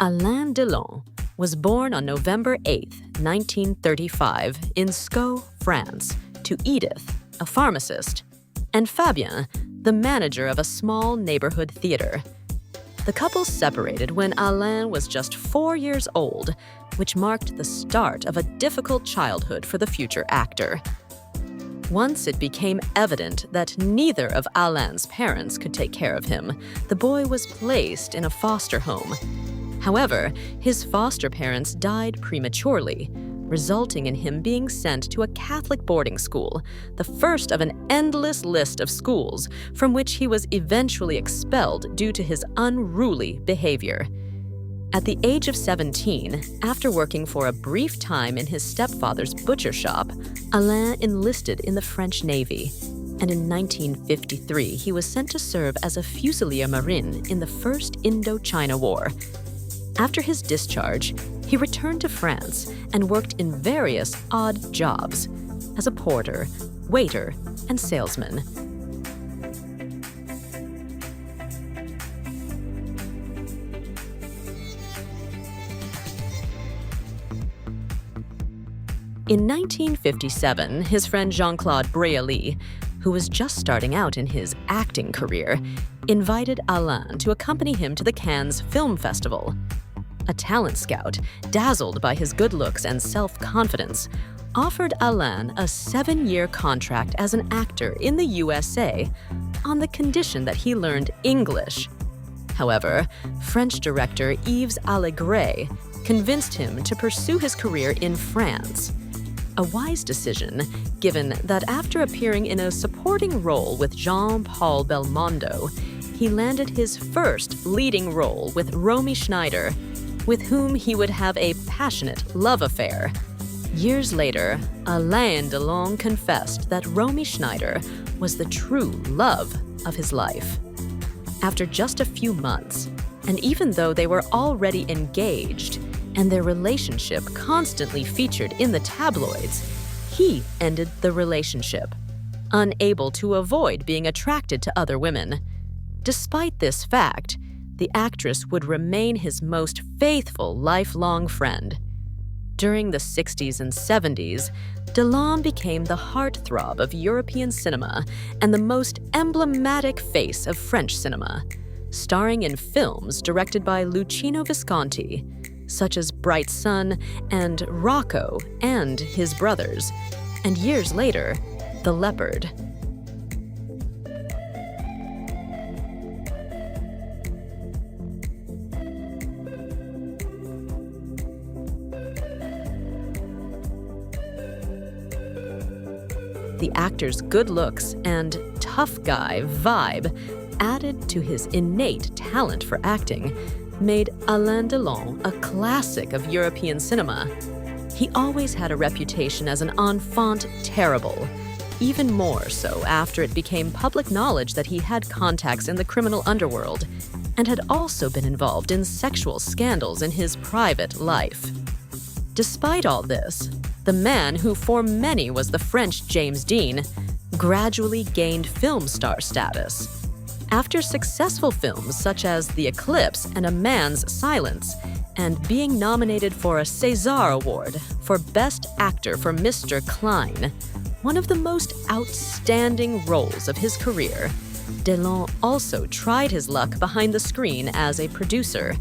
Alain Delon was born on November 8, 1935, in Sceaux, France, to Edith, a pharmacist, and Fabien, the manager of a small neighborhood theater. The couple separated when Alain was just 4 years old, which marked the start of a difficult childhood for the future actor. Once it became evident that neither of Alain's parents could take care of him, the boy was placed in a foster home. However, his foster parents died prematurely, resulting in him being sent to a Catholic boarding school, the first of an endless list of schools from which he was eventually expelled due to his unruly behavior. At the age of 17, after working for a brief time in his stepfather's butcher shop, Alain enlisted in the French Navy, and in 1953 he was sent to serve as a fusilier marine in the First Indochina War. After his discharge, he returned to France and worked in various odd jobs as a porter, waiter, and salesman. In 1957, his friend Jean-Claude Brialy, who was just starting out in his acting career, invited Alain to accompany him to the Cannes Film Festival. A talent scout, dazzled by his good looks and self-confidence, offered Alain a 7-year contract as an actor in the USA on the condition that he learned English. However, French director Yves Allégret convinced him to pursue his career in France. A wise decision, given that after appearing in a supporting role with Jean-Paul Belmondo, he landed his first leading role with Romy Schneider, with whom he would have a passionate love affair. Years later, Alain Delon confessed that Romy Schneider was the true love of his life. After just a few months, and even though they were already engaged, and their relationship constantly featured in the tabloids, he ended the relationship, unable to avoid being attracted to other women. Despite this fact, the actress would remain his most faithful lifelong friend. During the 60s and 70s, Delon became the heartthrob of European cinema and the most emblematic face of French cinema, starring in films directed by Luchino Visconti, such as Bright Sun and Rocco and His Brothers, and years later, The Leopard. The actor's good looks and tough guy vibe, added to his innate talent for acting, made Alain Delon a classic of European cinema. He always had a reputation as an enfant terrible, even more so after it became public knowledge that he had contacts in the criminal underworld and had also been involved in sexual scandals in his private life. Despite all this, the man who for many was the French James Dean gradually gained film star status. After successful films such as The Eclipse and A Man's Silence, and being nominated for a César Award for Best Actor for Mr. Klein, one of the most outstanding roles of his career, Delon also tried his luck behind the screen as a producer.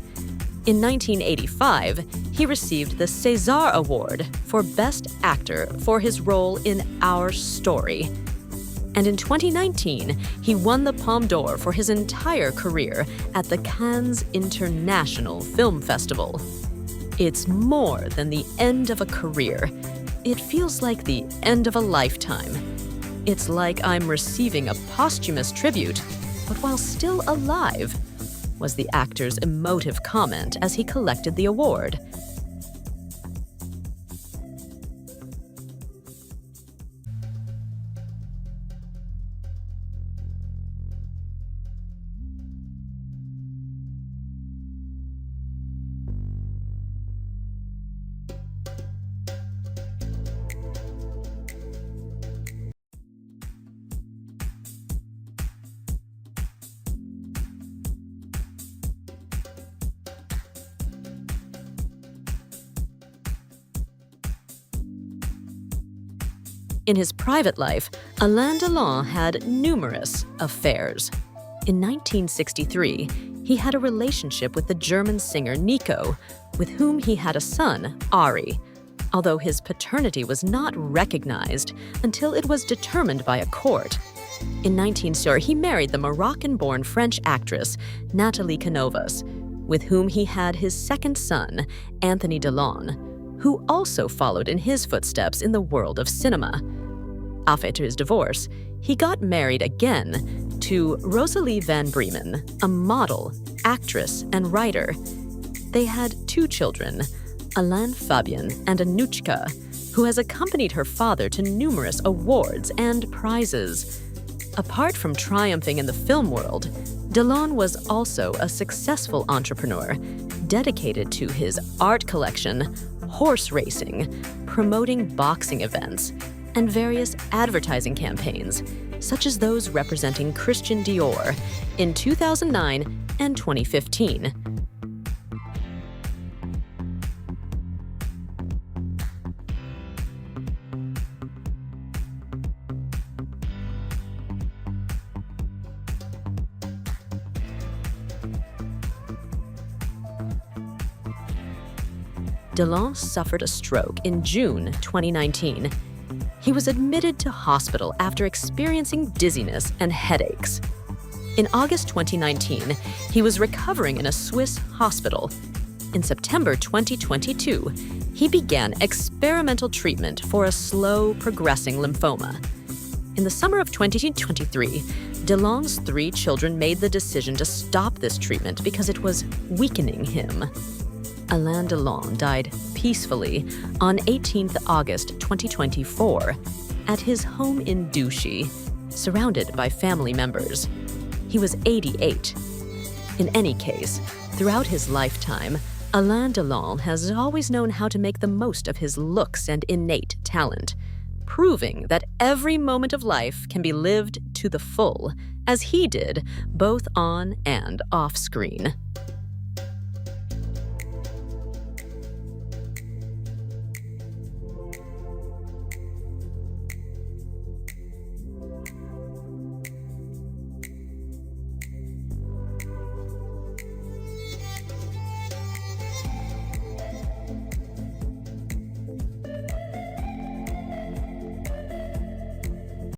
In 1985, he received the César Award for Best Actor for his role in Our Story. And in 2019, he won the Palme d'Or for his entire career at the Cannes International Film Festival. It's more than the end of a career. It feels like the end of a lifetime. It's like I'm receiving a posthumous tribute, but while still alive, was the actor's emotive comment as he collected the award. In his private life, Alain Delon had numerous affairs. In 1963, he had a relationship with the German singer Nico, with whom he had a son, Ari, although his paternity was not recognized until it was determined by a court. In 1960, he married the Moroccan-born French actress Nathalie Canovas, with whom he had his second son, Anthony Delon, who also followed in his footsteps in the world of cinema. After his divorce, he got married again to Rosalie van Bremen, a model, actress, and writer. They had 2 children, Alain Fabien and Anuchka, who has accompanied her father to numerous awards and prizes. Apart from triumphing in the film world, Delon was also a successful entrepreneur dedicated to his art collection, horse racing, promoting boxing events, and various advertising campaigns, such as those representing Christian Dior in 2009 and 2015. Delon suffered a stroke in June 2019. He was admitted to hospital after experiencing dizziness and headaches. In August 2019, he was recovering in a Swiss hospital. In September 2022, he began experimental treatment for a slow progressing lymphoma. In the summer of 2023, Delon's 3 children made the decision to stop this treatment because it was weakening him. Alain Delon died peacefully on 18th August 2024 at his home in Douchy, surrounded by family members. He was 88. In any case, throughout his lifetime, Alain Delon has always known how to make the most of his looks and innate talent, proving that every moment of life can be lived to the full, as he did both on and off screen.